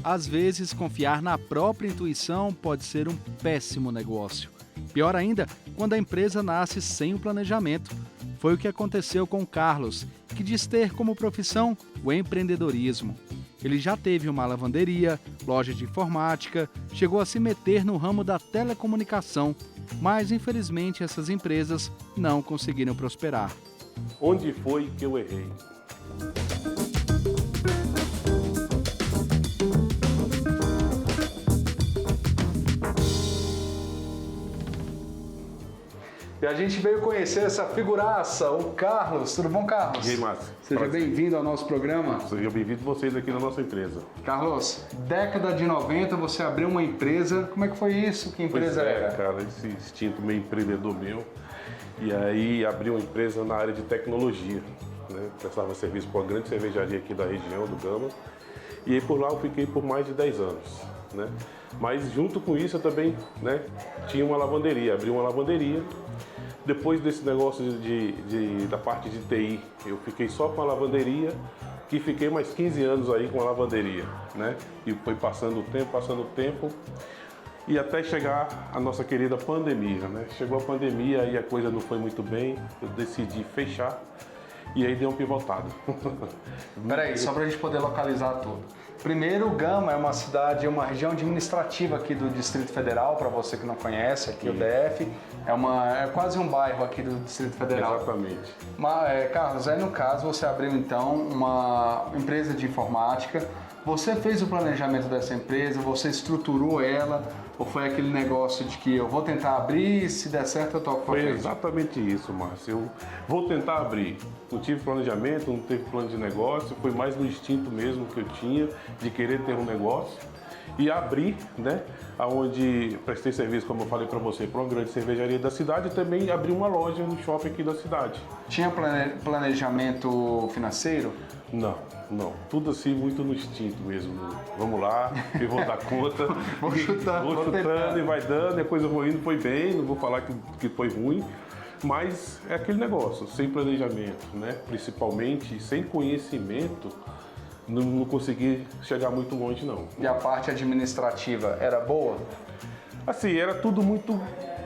Às vezes, confiar na própria intuição pode ser um péssimo negócio. Pior ainda, quando a empresa nasce sem o planejamento. Foi o que aconteceu com o Carlos, que diz ter como profissão o empreendedorismo. Ele já teve uma lavanderia, loja de informática, chegou a se meter no ramo da telecomunicação, mas infelizmente essas empresas não conseguiram prosperar. Onde foi que eu errei? E a gente veio conhecer essa figuraça, o Carlos. Tudo bom, Carlos? E aí, Márcio? Seja bem-vindo ao nosso programa. Seja bem-vindo vocês aqui na nossa empresa. Carlos, década de 90 você abriu uma empresa. Como é que foi isso? Que empresa era? Cara, esse instinto meio empreendedor meu. E aí abri uma empresa na área de tecnologia, né? Prestava serviço para uma grande cervejaria aqui da região, do Gama. E aí por lá eu fiquei por mais de 10 anos, né? Mas junto com isso eu também, né, tinha uma lavanderia, abri uma lavanderia. Depois desse negócio da parte de TI, eu fiquei só com a lavanderia, que fiquei mais 15 anos aí com a lavanderia, né? E foi passando o tempo, e até chegar a nossa querida pandemia, né? Chegou a pandemia e a coisa não foi muito bem, eu decidi fechar, e aí deu um pivotado. Peraí, só para a gente poder localizar tudo. Primeiro, Gama é uma cidade, uma região administrativa aqui do Distrito Federal, para você que não conhece, aqui o DF, é quase um bairro aqui do Distrito Federal. Exatamente. Mas, Carlos, aí no caso você abriu então uma empresa de informática, você fez o planejamento dessa empresa, você estruturou ela, ou foi aquele negócio de que eu vou tentar abrir, se der certo eu toco pra frente? Foi exatamente isso, Márcio. Eu vou tentar abrir. Não tive planejamento, não teve plano de negócio, foi mais no instinto mesmo que eu tinha de querer ter um negócio. E abri, né, onde prestei serviço, como eu falei para você, para uma grande cervejaria da cidade e também abri uma loja no shopping aqui da cidade. Tinha planejamento financeiro? Não. Tudo assim muito no instinto mesmo. Vamos lá, eu vou dar conta. Vou chutando e vai dando, e a coisa foi indo, foi bem, não vou falar que foi ruim. Mas é aquele negócio, sem planejamento, né? Principalmente sem conhecimento, não consegui chegar muito longe, não. E a parte administrativa era boa? Assim, era tudo muito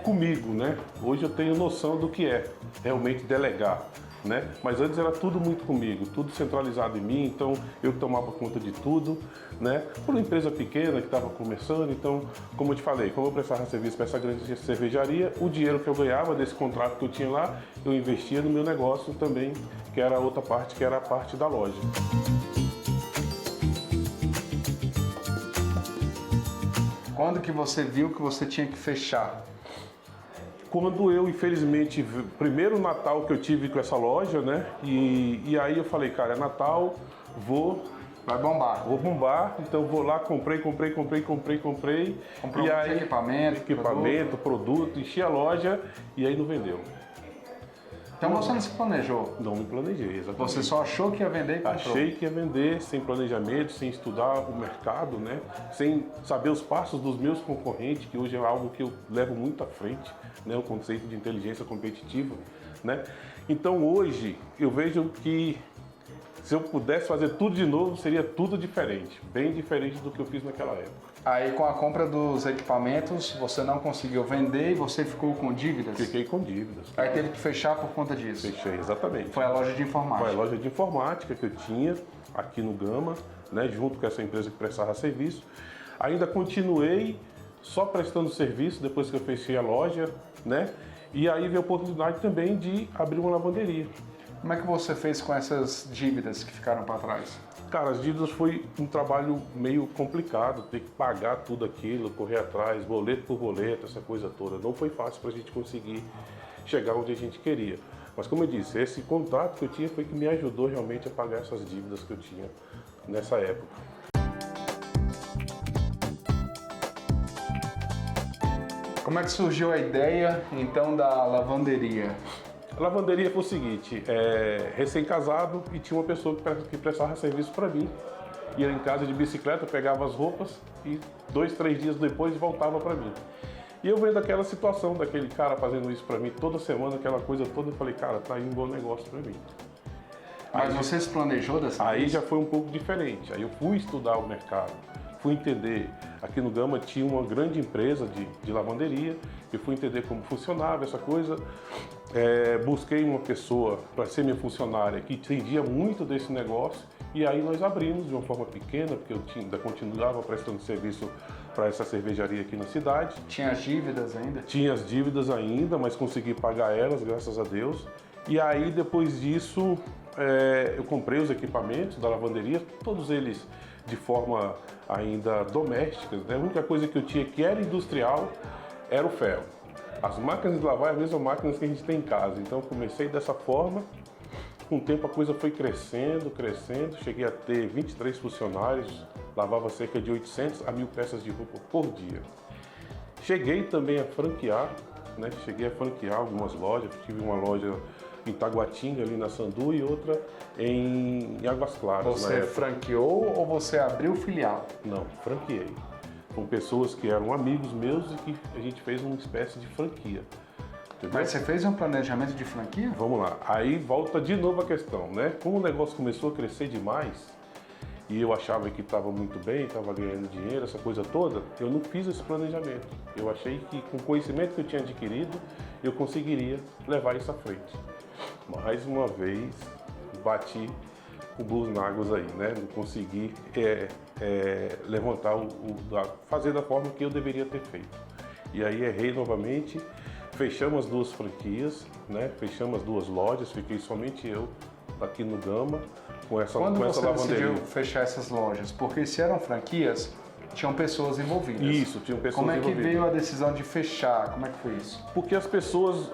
comigo, né? Hoje eu tenho noção do que é realmente delegar, né? Mas antes era tudo muito comigo, tudo centralizado em mim, então eu tomava conta de tudo, né? Por uma empresa pequena que estava começando, então, como eu te falei, como eu prestava serviço para essa grande cervejaria, o dinheiro que eu ganhava desse contrato que eu tinha lá, eu investia no meu negócio também, que era a outra parte, que era a parte da loja. Quando que você viu que você tinha que fechar? Quando eu, infelizmente, primeiro Natal que eu tive com essa loja, né? E aí eu falei, cara, é Natal, vai bombar. Vou bombar, então vou lá, comprei. Comprou e aí, equipamento, produto, enchi a loja e aí não vendeu. Então você não se planejou? Não me planejei, exatamente. Você só achou que ia vender e comprou? Achei que ia vender sem planejamento, sem estudar o mercado, né? Sem saber os passos dos meus concorrentes, que hoje é algo que eu levo muito à frente, né? O conceito de inteligência competitiva, né? Então hoje eu vejo que se eu pudesse fazer tudo de novo, seria tudo diferente, bem diferente do que eu fiz naquela época. Aí com a compra dos equipamentos, você não conseguiu vender e você ficou com dívidas? Fiquei com dívidas. Aí teve que fechar por conta disso? Fechei, exatamente. Foi a loja de informática? Foi a loja de informática que eu tinha aqui no Gama, né, junto com essa empresa que prestava serviço. Ainda continuei só prestando serviço depois que eu fechei a loja, né? E aí veio a oportunidade também de abrir uma lavanderia. Como é que você fez com essas dívidas que ficaram para trás? Cara, as dívidas foi um trabalho meio complicado, ter que pagar tudo aquilo, correr atrás, boleto por boleto, essa coisa toda. Não foi fácil para a gente conseguir chegar onde a gente queria. Mas como eu disse, esse contrato que eu tinha foi que me ajudou realmente a pagar essas dívidas que eu tinha nessa época. Como é que surgiu a ideia, então, da lavanderia? A lavanderia foi o seguinte, recém-casado e tinha uma pessoa que prestava serviço para mim. Ia em casa de bicicleta, pegava as roupas e 2, 3 dias depois voltava para mim. E eu vendo aquela situação daquele cara fazendo isso para mim toda semana, aquela coisa toda, eu falei, cara, tá indo um bom negócio para mim. Mas você se planejou dessa vez? Aí já foi um pouco diferente, aí eu fui estudar o mercado. fui entender, aqui no Gama tinha uma grande empresa de lavanderia, eu fui entender como funcionava essa coisa, busquei uma pessoa para ser minha funcionária que entendia muito desse negócio, e aí nós abrimos de uma forma pequena, porque eu ainda continuava prestando serviço para essa cervejaria aqui na cidade. Tinha as dívidas ainda? Tinha as dívidas ainda, mas consegui pagar elas, graças a Deus. E aí, depois disso, eu comprei os equipamentos da lavanderia, todos eles de forma ainda doméstica, né? A única coisa que eu tinha que era industrial era o ferro. As máquinas de lavar é a mesma máquina que a gente tem em casa, então eu comecei dessa forma. Com o tempo a coisa foi crescendo, cheguei a ter 23 funcionários, lavava cerca de 800 a 1000 peças de roupa por dia. Cheguei também a franquear, né? Cheguei a franquear algumas lojas, tive uma loja em Taguatinga, ali na Sandu, e outra em Águas Claras. Você franqueou ou você abriu filial? Não, franqueei. Com pessoas que eram amigos meus e que a gente fez uma espécie de franquia. Entendeu? Mas você fez um planejamento de franquia? Vamos lá, aí volta de novo a questão, né? Como o negócio começou a crescer demais e eu achava que estava muito bem, estava ganhando dinheiro, essa coisa toda, eu não fiz esse planejamento. Eu achei que com o conhecimento que eu tinha adquirido, eu conseguiria levar isso à frente. Mais uma vez, bati com burros na águas aí, né? Não consegui levantar, fazer da forma que eu deveria ter feito. E aí errei novamente. Fechamos as 2 franquias, né? Fechamos as 2 lojas, fiquei somente eu aqui no Gama com essa lavanderia. Quando você decidiu fechar essas lojas? Porque se eram franquias, tinham pessoas envolvidas. Isso, tinham pessoas envolvidas. Como é que veio a decisão de fechar? Como é que foi isso? Porque as pessoas,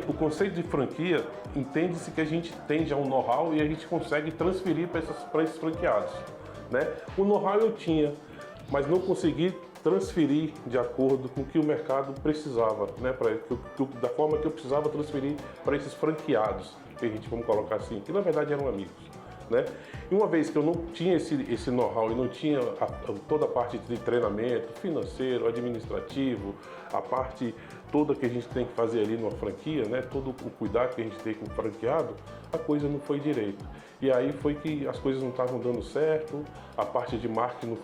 o conceito de franquia, entende-se que a gente tem já um know-how e a gente consegue transferir para esses franqueados, né? O know-how eu tinha, mas não consegui transferir de acordo com o que o mercado precisava, né? Da forma que eu precisava transferir para esses franqueados, que a gente, vamos colocar assim, que na verdade eram amigos, né? E uma vez que eu não tinha esse know-how e não tinha toda a parte de treinamento financeiro, administrativo, a parte toda que a gente tem que fazer ali numa franquia, né? Todo o cuidado que a gente tem com o franqueado, a coisa não foi direito. E aí foi que as coisas não estavam dando certo, a parte de marketing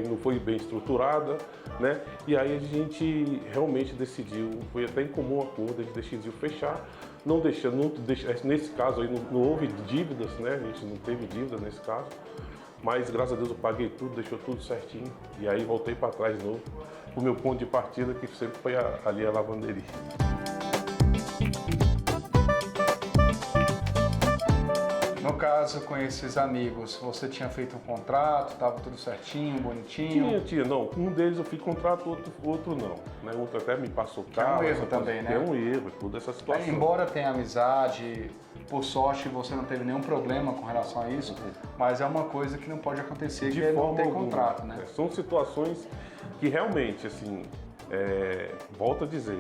não foi bem estruturada, né? E aí a gente realmente decidiu, foi até em comum acordo, a gente decidiu fechar, não deixar, nesse caso aí não houve dívidas, né? A gente não teve dívida nesse caso, mas graças a Deus eu paguei tudo, deixou tudo certinho, e aí voltei para trás de novo, o meu ponto de partida, que sempre foi ali a lavanderia. No caso, com esses amigos, você tinha feito um contrato, estava tudo certinho, bonitinho? Tinha. Não, um deles eu fiz contrato, outro não. Né? Outro até me passou carro. É um erro também, né? É um erro, toda essa situação. Embora tenha amizade, por sorte você não teve nenhum problema com relação a isso, mas é uma coisa que não pode acontecer, que é não ter contrato, né? São situações que realmente, assim, volto a dizer,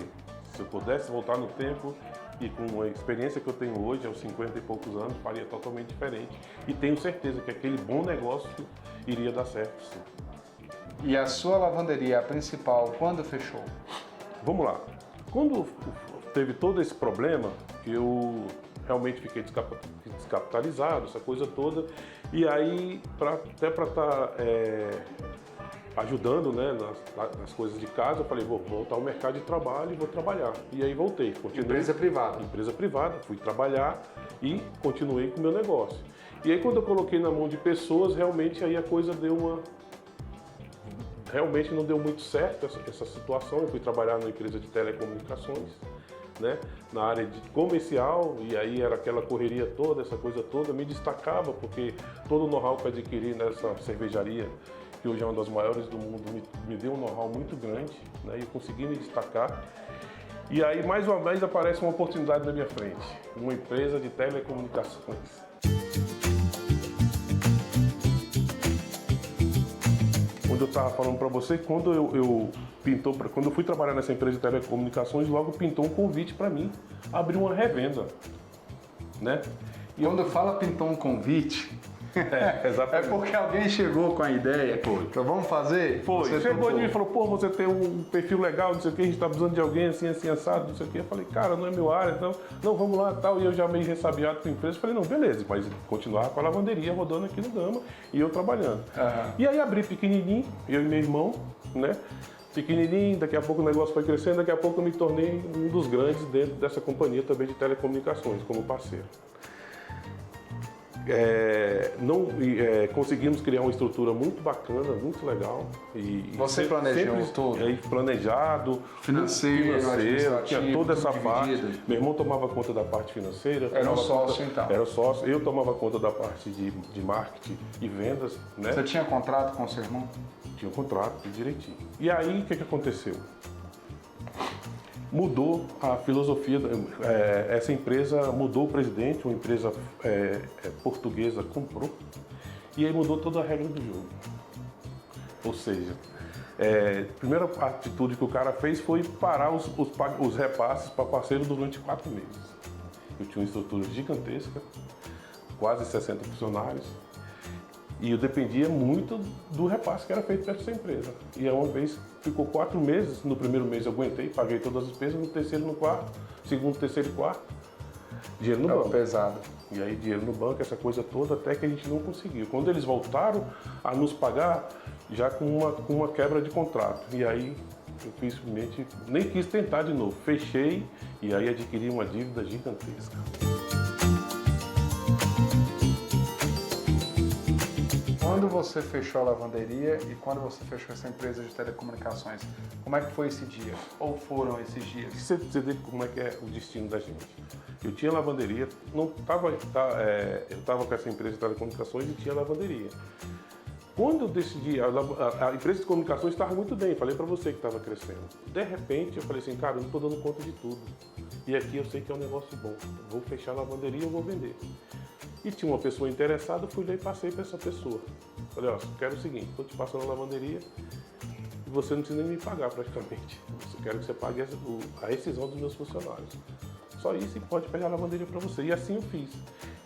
se eu pudesse voltar no tempo, e com a experiência que eu tenho hoje, aos 50 e poucos anos, faria totalmente diferente. E tenho certeza que aquele bom negócio iria dar certo, sim. E a sua lavanderia, a principal, quando fechou? Vamos lá. Quando teve todo esse problema, eu realmente fiquei descapitalizado, essa coisa toda. E aí, até para estar ajudando, né, nas coisas de casa, eu falei, vou voltar ao mercado de trabalho e vou trabalhar. E aí voltei. Continuei, empresa privada? Empresa privada, fui trabalhar e continuei com o meu negócio. E aí quando eu coloquei na mão de pessoas, realmente aí a coisa realmente não deu muito certo essa situação. Eu fui trabalhar na empresa de telecomunicações, né, na área de comercial, e aí era aquela correria toda, essa coisa toda, me destacava, porque todo o know-how que eu adquiri nessa cervejaria, que hoje é uma das maiores do mundo, me deu um know-how muito grande, né, e eu consegui me destacar. E aí, mais uma vez, aparece uma oportunidade na minha frente, uma empresa de telecomunicações. Quando eu estava falando para você, quando quando eu fui trabalhar nessa empresa de telecomunicações, logo pintou um convite para mim abrir uma revenda, né? E quando fala pintou um convite, Exatamente. É porque alguém chegou com a ideia. Foi. Então vamos fazer? Foi. Você Chegou topou. e falou, pô, você tem um perfil legal, não sei o que, a gente tá precisando de alguém assim, assim, assado, não sei o que. Eu falei, cara, não é meu área, então, não, vamos lá e tal. E eu já meio ressabiado com a empresa, falei, não, beleza, mas continuar com a lavanderia rodando aqui no Gama e eu trabalhando. E aí abri pequenininho, eu e meu irmão, né? Pequenininho, daqui a pouco o negócio foi crescendo, daqui a pouco eu me tornei um dos grandes dentro dessa companhia também de telecomunicações, como parceiro. Conseguimos criar uma estrutura muito bacana, muito legal. Você planejou tudo? Planejado, Financeiro, tinha toda essa tudo parte. dividido. Meu irmão tomava conta da parte financeira. Era um sócio, então. Era sócio. Eu tomava conta da parte de marketing e vendas. Né? Você tinha contrato com o seu irmão? Tinha um contrato, tudo direitinho. E aí, o que aconteceu? Mudou a filosofia, essa empresa mudou o presidente, uma empresa portuguesa comprou, e aí mudou toda a regra do jogo. Ou seja, a primeira atitude que o cara fez foi parar os repasses para parceiro durante 4 meses. Eu tinha uma estrutura gigantesca, quase 60 funcionários, e eu dependia muito do repasse que era feito por essa empresa. E uma vez ficou 4 meses, no primeiro mês eu aguentei, paguei todas as despesas, no terceiro, no quarto, segundo, terceiro e quarto, dinheiro no banco. Pesado. E aí dinheiro no banco, essa coisa toda, até que a gente não conseguiu. Quando eles voltaram a nos pagar, já com uma quebra de contrato. E aí eu simplesmente nem quis tentar de novo. Fechei e aí adquiri uma dívida gigantesca. Quando você fechou a lavanderia e quando você fechou essa empresa de telecomunicações, como é que foi esse dia? Ou foram esses dias? Você vê como é que é o destino da gente. Eu tinha lavanderia, eu estava com essa empresa de telecomunicações e tinha lavanderia. Quando eu decidi, a empresa de comunicações estava muito bem, falei para você que estava crescendo. De repente eu falei assim, cara, eu não estou dando conta de tudo. E aqui eu sei que é um negócio bom, vou fechar a lavanderia e eu vou vender. E tinha uma pessoa interessada, eu fui lá e passei para essa pessoa. Falei, ó, quero o seguinte, estou te passando a lavanderia e você não precisa nem me pagar praticamente. Eu quero que você pague a rescisão dos meus funcionários. Só isso e pode pegar a lavanderia para você. E assim eu fiz.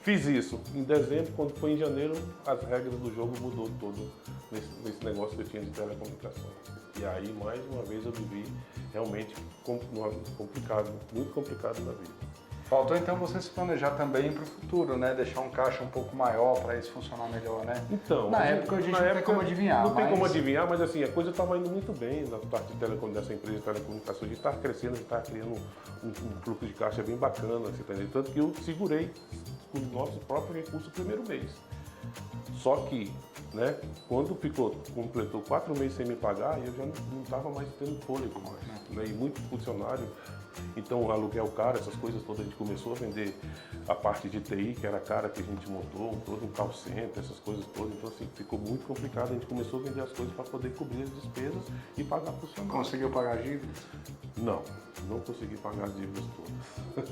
Fiz isso em dezembro, quando foi em janeiro, as regras do jogo mudou todo nesse negócio que eu tinha de telecomunicações. E aí, mais uma vez, eu vivi realmente complicado, muito complicado na vida. Faltou então você se planejar também para o futuro, né? Deixar um caixa um pouco maior para isso funcionar melhor, né? Então, na época a gente não tem como adivinhar. Não tem como adivinhar, mas assim, a coisa estava indo muito bem na parte dessa empresa de telecomunicações. A gente estava crescendo, a gente estava criando um fluxo de caixa bem bacana, você tá entendendo? Tanto que eu segurei com os nossos próprios recursos o primeiro mês. Só que, né, quando completou 4 meses sem me pagar, eu já não estava mais tendo fôlego mais, né? E muito funcionário. Então, aluguel caro, essas coisas todas, a gente começou a vender a parte de TI, que era cara que a gente montou, todo um call center, essas coisas todas. Então, assim, ficou muito complicado. A gente começou a vender as coisas para poder cobrir as despesas e pagar funcionário. Conseguiu pagar as dívidas? Não consegui pagar as dívidas todas.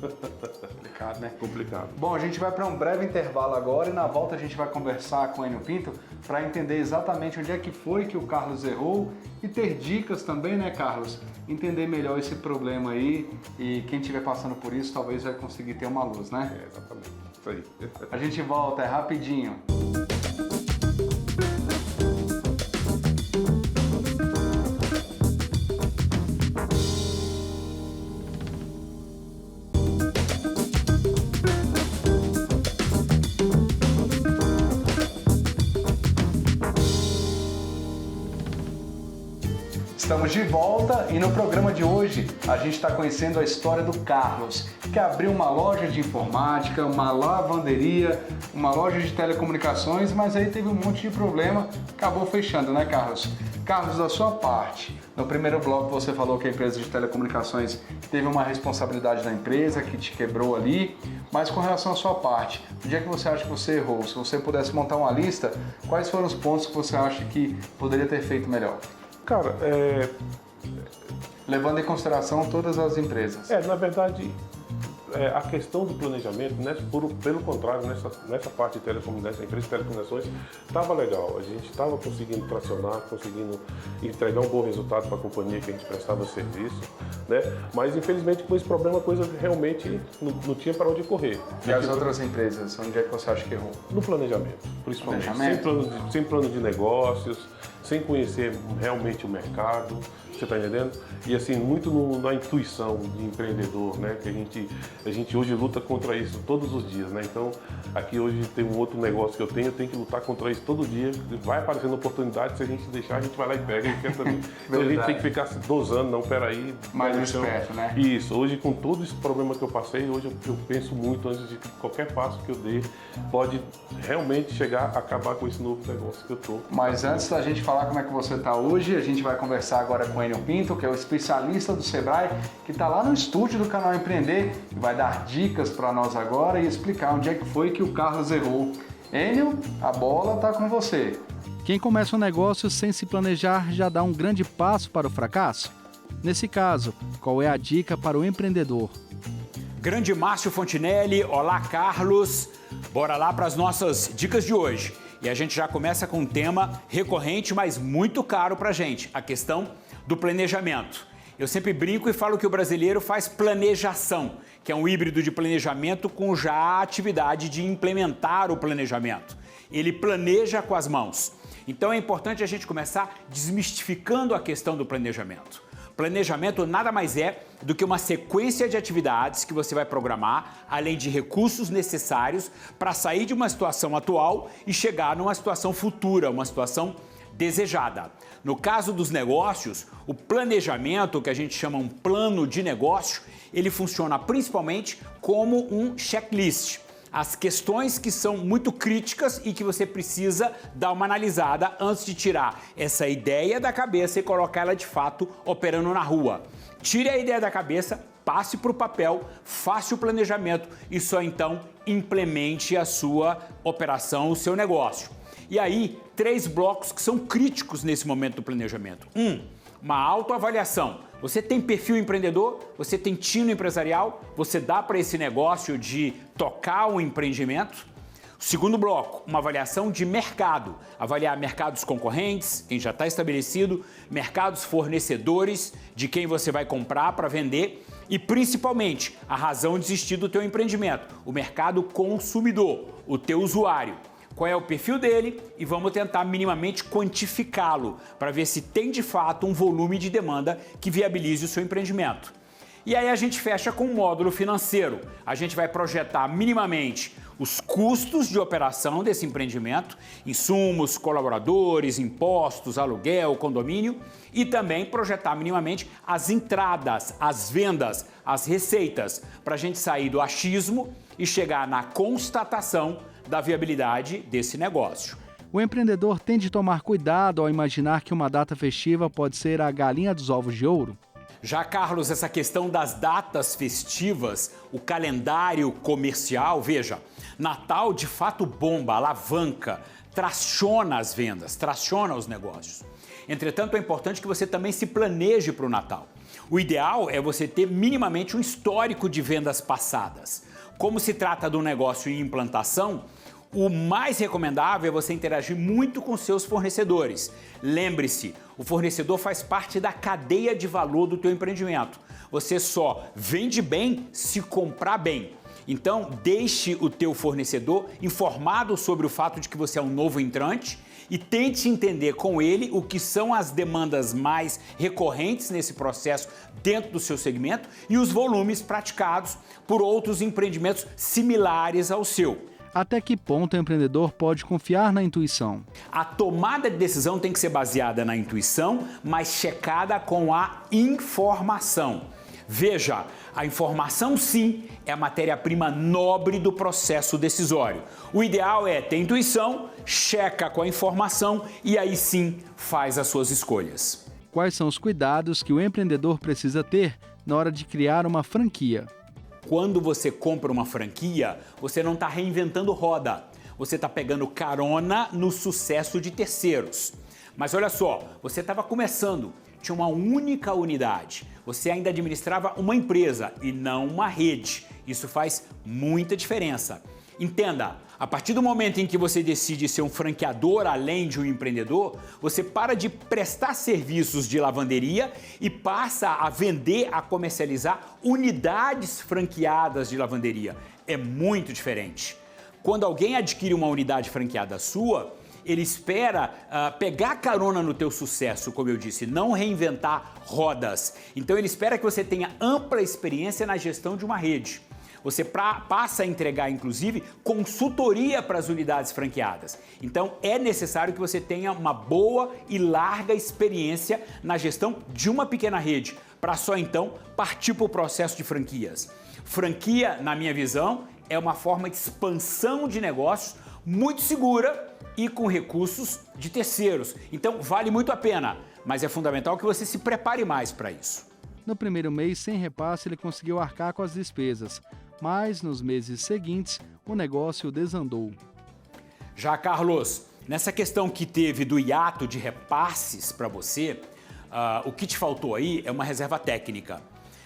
Complicado, né? Complicado. Bom, a gente vai para um breve intervalo agora e na volta a gente vai conversar com o Enio Pinto para entender exatamente onde é que foi que o Carlos errou e ter dicas também, né, Carlos? Entender melhor esse problema aí e quem estiver passando por isso talvez vai conseguir ter uma luz, né? Exatamente. Isso aí. A gente volta, é rapidinho. Estamos de volta e no programa de hoje a gente está conhecendo a história do Carlos, que abriu uma loja de informática, uma lavanderia, uma loja de telecomunicações, mas aí teve um monte de problema, acabou fechando, né, Carlos? Carlos, da sua parte, no primeiro bloco você falou que a empresa de telecomunicações teve uma responsabilidade da empresa que te quebrou ali, mas com relação à sua parte, onde é que você acha que você errou? Se você pudesse montar uma lista, quais foram os pontos que você acha que poderia ter feito melhor? Cara, levando em consideração todas as empresas. Na verdade, a questão do planejamento, né, pelo contrário, nessa parte de telecomunicações, a empresa de telecomunicações estava legal. A gente estava conseguindo tracionar, conseguindo entregar um bom resultado para a companhia que a gente prestava serviço, né? Mas infelizmente com esse problema a coisa realmente não tinha para onde correr. E as outras empresas, onde é que você acha que errou? No planejamento, principalmente. Planejamento? Sem plano de negócios, sem conhecer realmente o mercado, você está entendendo? E assim, muito na intuição de empreendedor, né? Que a gente hoje luta contra isso todos os dias, né? Então, aqui hoje tem um outro negócio que eu tenho que lutar contra isso todo dia. Vai aparecendo oportunidade, se a gente deixar, a gente vai lá e pega. Então, a gente tem que ficar dosando, não, peraí. Mais esperto, né? Isso, hoje com todo esse problema que eu passei, hoje eu penso muito antes de qualquer passo que eu dê, pode realmente chegar a acabar com esse novo negócio que eu tô. Mas antes da gente falar como é que você está hoje, a gente vai conversar agora com o Enio Pinto, que é o especialista do Sebrae, que está lá no estúdio do canal Empreender e vai dar dicas para nós agora e explicar onde é que foi que o Carlos errou. Enio, a bola está com você. Quem começa um negócio sem se planejar já dá um grande passo para o fracasso? Nesse caso, qual é a dica para o empreendedor? Grande Márcio Fontinelli, olá Carlos, bora lá para as nossas dicas de hoje. E a gente já começa com um tema recorrente, mas muito caro para a gente, a questão do planejamento. Eu sempre brinco e falo que o brasileiro faz planejação, que é um híbrido de planejamento com já a atividade de implementar o planejamento. Ele planeja com as mãos. Então é importante a gente começar desmistificando a questão do planejamento. Planejamento nada mais é do que uma sequência de atividades que você vai programar, além de recursos necessários para sair de uma situação atual e chegar numa situação futura, uma situação desejada. No caso dos negócios, o planejamento, que a gente chama um plano de negócio, ele funciona principalmente como um checklist. As questões que são muito críticas e que você precisa dar uma analisada antes de tirar essa ideia da cabeça e colocar ela de fato operando na rua. Tire a ideia da cabeça, passe para o papel, faça o planejamento e só então implemente a sua operação, o seu negócio. E aí, 3 blocos que são críticos nesse momento do planejamento. Uma autoavaliação. Você tem perfil empreendedor? Você tem tino empresarial? Você dá para esse negócio de tocar um empreendimento? Segundo bloco, uma avaliação de mercado. Avaliar mercados concorrentes, quem já está estabelecido, mercados fornecedores, de quem você vai comprar para vender e principalmente a razão de existir do teu empreendimento, o mercado consumidor, o teu usuário. Qual é o perfil dele e vamos tentar minimamente quantificá-lo para ver se tem de fato um volume de demanda que viabilize o seu empreendimento. E aí a gente fecha com um módulo financeiro. A gente vai projetar minimamente os custos de operação desse empreendimento, insumos, colaboradores, impostos, aluguel, condomínio e também projetar minimamente as entradas, as vendas, as receitas, para a gente sair do achismo e chegar na constatação da viabilidade desse negócio. O empreendedor tem de tomar cuidado ao imaginar que uma data festiva pode ser a galinha dos ovos de ouro? Já, Carlos, essa questão das datas festivas, o calendário comercial, veja, Natal de fato bomba, alavanca, traciona as vendas, traciona os negócios. Entretanto, é importante que você também se planeje para o Natal. O ideal é você ter minimamente um histórico de vendas passadas. Como se trata de um negócio em implantação, o mais recomendável é você interagir muito com seus fornecedores. Lembre-se, o fornecedor faz parte da cadeia de valor do teu empreendimento. Você só vende bem se comprar bem. Então, deixe o teu fornecedor informado sobre o fato de que você é um novo entrante e tente entender com ele o que são as demandas mais recorrentes nesse processo dentro do seu segmento e os volumes praticados por outros empreendimentos similares ao seu. Até que ponto o empreendedor pode confiar na intuição? A tomada de decisão tem que ser baseada na intuição, mas checada com a informação. Veja, a informação sim é a matéria-prima nobre do processo decisório. O ideal é ter intuição, checa com a informação e aí sim faz as suas escolhas. Quais são os cuidados que o empreendedor precisa ter na hora de criar uma franquia? Quando você compra uma franquia, você não está reinventando roda. Você está pegando carona no sucesso de terceiros. Mas olha só, você estava começando, tinha uma única unidade. Você ainda administrava uma empresa e não uma rede. Isso faz muita diferença. Entenda, A partir do momento em que você decide ser um franqueador além de um empreendedor, você para de prestar serviços de lavanderia e passa a vender, a comercializar unidades franqueadas de lavanderia. É muito diferente. Quando alguém adquire uma unidade franqueada sua, ele espera pegar carona no teu sucesso, como eu disse, não reinventar rodas. Então ele espera que você tenha ampla experiência na gestão de uma rede. Você passa a entregar, inclusive, consultoria para as unidades franqueadas. Então, é necessário que você tenha uma boa e larga experiência na gestão de uma pequena rede, para só então partir para o processo de franquias. Franquia, na minha visão, é uma forma de expansão de negócios muito segura e com recursos de terceiros. Então, vale muito a pena, mas é fundamental que você se prepare mais para isso. No primeiro mês, sem repasse, ele conseguiu arcar com as despesas, mas nos meses seguintes, o negócio desandou. Já, Carlos, nessa questão que teve do hiato de repasses para você, o que te faltou aí é uma reserva técnica.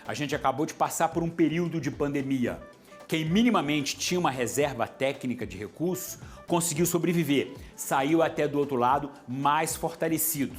A gente acabou de passar por um período de pandemia. Quem minimamente tinha uma reserva técnica de recursos conseguiu sobreviver, saiu até do outro lado mais fortalecido.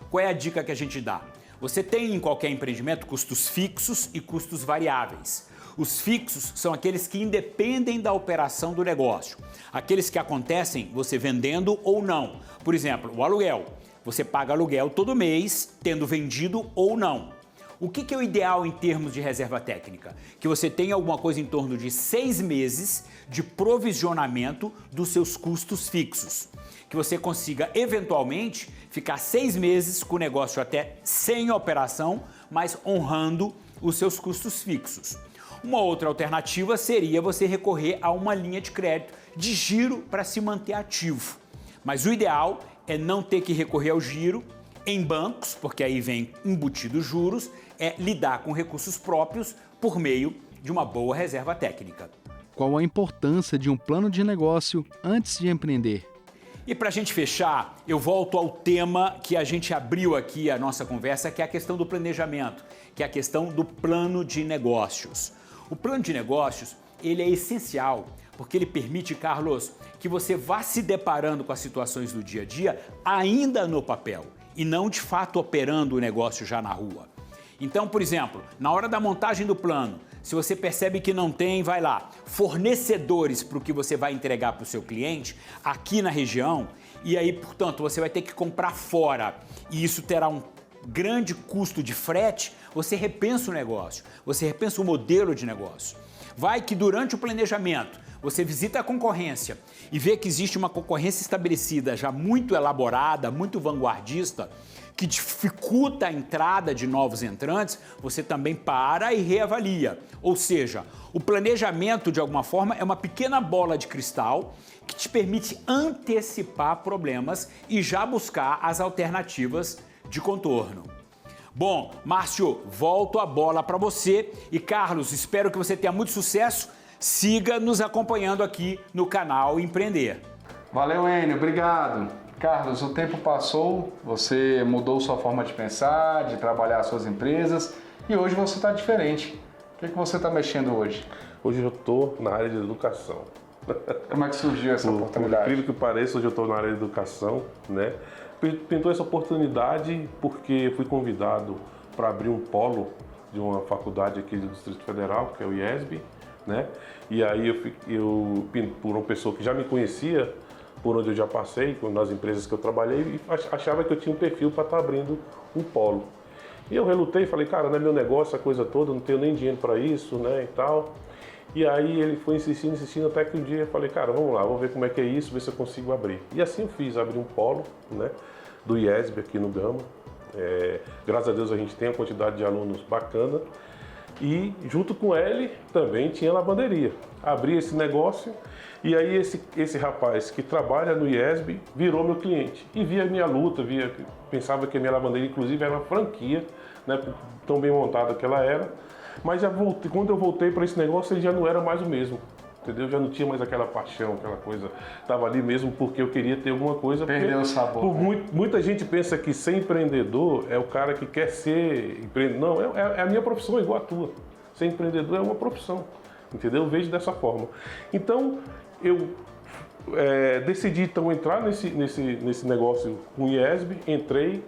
Qual é a dica que a gente dá? Você tem em qualquer empreendimento custos fixos e custos variáveis. Os fixos são aqueles que independem da operação do negócio. Aqueles que acontecem você vendendo ou não. Por exemplo, o aluguel. Você paga aluguel todo mês, tendo vendido ou não. O que é o ideal em termos de reserva técnica? Que você tenha alguma coisa em torno de 6 meses de provisionamento dos seus custos fixos. Que você consiga, eventualmente, ficar 6 meses com o negócio até sem operação, mas honrando os seus custos fixos. Uma outra alternativa seria você recorrer a uma linha de crédito de giro para se manter ativo. Mas o ideal é não ter que recorrer ao giro em bancos, porque aí vem embutidos juros, é lidar com recursos próprios por meio de uma boa reserva técnica. Qual a importância de um plano de negócio antes de empreender? E para a gente fechar, eu volto ao tema que a gente abriu aqui a nossa conversa, que é a questão do planejamento, que é a questão do plano de negócios. O plano de negócios, ele é essencial, porque ele permite, Carlos, que você vá se deparando com as situações do dia a dia ainda no papel e não de fato operando o negócio já na rua. Então, por exemplo, na hora da montagem do plano, se você percebe que não tem, vai lá, fornecedores para o que você vai entregar para o seu cliente aqui na região, e aí, portanto, você vai ter que comprar fora e isso terá um grande custo de frete, você repensa o negócio, você repensa o modelo de negócio. Vai que durante o planejamento você visita a concorrência e vê que existe uma concorrência estabelecida já muito elaborada, muito vanguardista, que dificulta a entrada de novos entrantes, você também para e reavalia. Ou seja, o planejamento, de alguma forma, é uma pequena bola de cristal que te permite antecipar problemas e já buscar as alternativas de contorno. Bom, Márcio, volto a bola para você e Carlos, espero que você tenha muito sucesso. Siga nos acompanhando aqui no canal Empreender. Valeu, Enio, obrigado. Carlos, o tempo passou, você mudou sua forma de pensar, de trabalhar as suas empresas e hoje você está diferente. O que você está mexendo hoje? Hoje eu estou na área de educação. Como é que surgiu essa oportunidade? Por incrível que pareça, hoje eu estou na área de educação, né? Pintou essa oportunidade porque fui convidado para abrir um polo de uma faculdade aqui do Distrito Federal, que é o IESB, né? E aí eu por uma pessoa que já me conhecia, por onde eu já passei, nas empresas que eu trabalhei, e achava que eu tinha um perfil para estar abrindo um polo. E eu relutei, falei, cara, não é meu negócio, a coisa toda, não tenho nem dinheiro para isso, né, e tal. E aí ele foi insistindo, até que um dia eu falei, cara, vamos lá, vou ver como é que é isso, ver se eu consigo abrir. E assim eu fiz, abri um polo, né, do IESB aqui no Gama. Graças a Deus a gente tem uma quantidade de alunos bacana. E junto com ele também tinha lavanderia. Abri esse negócio e aí esse rapaz que trabalha no IESB virou meu cliente. E via a minha luta, pensava que a minha lavanderia inclusive era uma franquia, né, tão bem montada que ela era. Mas quando eu voltei para esse negócio ele já não era mais o mesmo. Entendeu? Já não tinha mais aquela paixão, aquela coisa. Estava ali mesmo porque eu queria ter alguma coisa. Perdeu o sabor. Muita gente pensa que ser empreendedor é o cara que quer ser empreendedor. Não, é a minha profissão igual a tua. Ser empreendedor é uma profissão. Entendeu? Eu vejo dessa forma. Então, eu decidi então entrar nesse negócio com o IESB, entrei,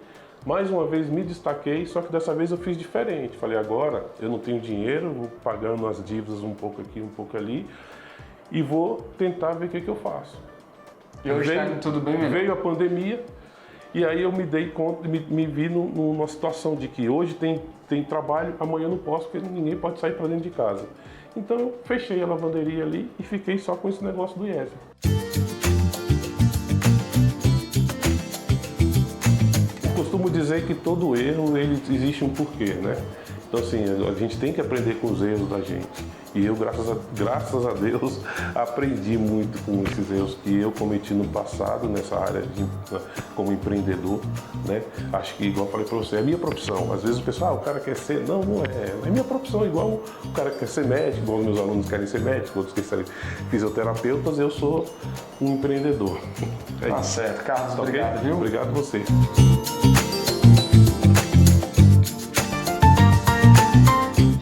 mais uma vez me destaquei, só que dessa vez eu fiz diferente. Falei, agora eu não tenho dinheiro, vou pagando as dívidas um pouco aqui, um pouco ali, e vou tentar ver o que eu faço. E hoje está tudo bem melhor. Veio a pandemia, e aí eu me dei conta, me vi numa situação de que hoje tem trabalho, amanhã eu não posso, porque ninguém pode sair para dentro de casa. Então eu fechei a lavanderia ali e fiquei só com esse negócio do IESB. Costumo dizer que todo erro existe um porquê, né? Então assim, a gente tem que aprender com os erros da gente. E eu, graças a Deus, aprendi muito com esses erros que eu cometi no passado, nessa área como empreendedor, né? Acho que, igual eu falei para você, é minha profissão. Às vezes o pessoal, o cara quer ser... Não é. É minha profissão, igual o cara quer ser médico, igual meus alunos querem ser médicos, outros querem ser fisioterapeutas, eu sou um empreendedor. Tá certo. Carlos, obrigado, viu? Obrigado a você.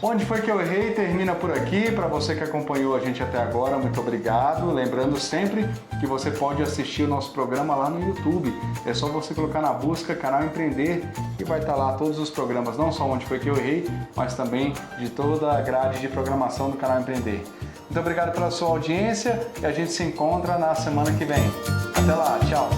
Onde foi que eu errei? Termina por aqui. Para você que acompanhou a gente até agora, muito obrigado. Lembrando sempre que você pode assistir o nosso programa lá no YouTube. É só você colocar na busca Canal Empreender e vai estar lá todos os programas, não só Onde Foi Que Eu Errei, mas também de toda a grade de programação do Canal Empreender. Muito obrigado pela sua audiência e a gente se encontra na semana que vem. Até lá, tchau!